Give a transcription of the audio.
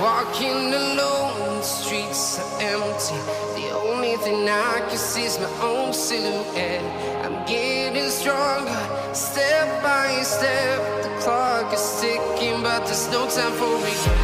Walking alone, the streets are empty. The only thing I can see is my own silhouette. I'm getting stronger, step by step. The clock is ticking, but there's no time for regret.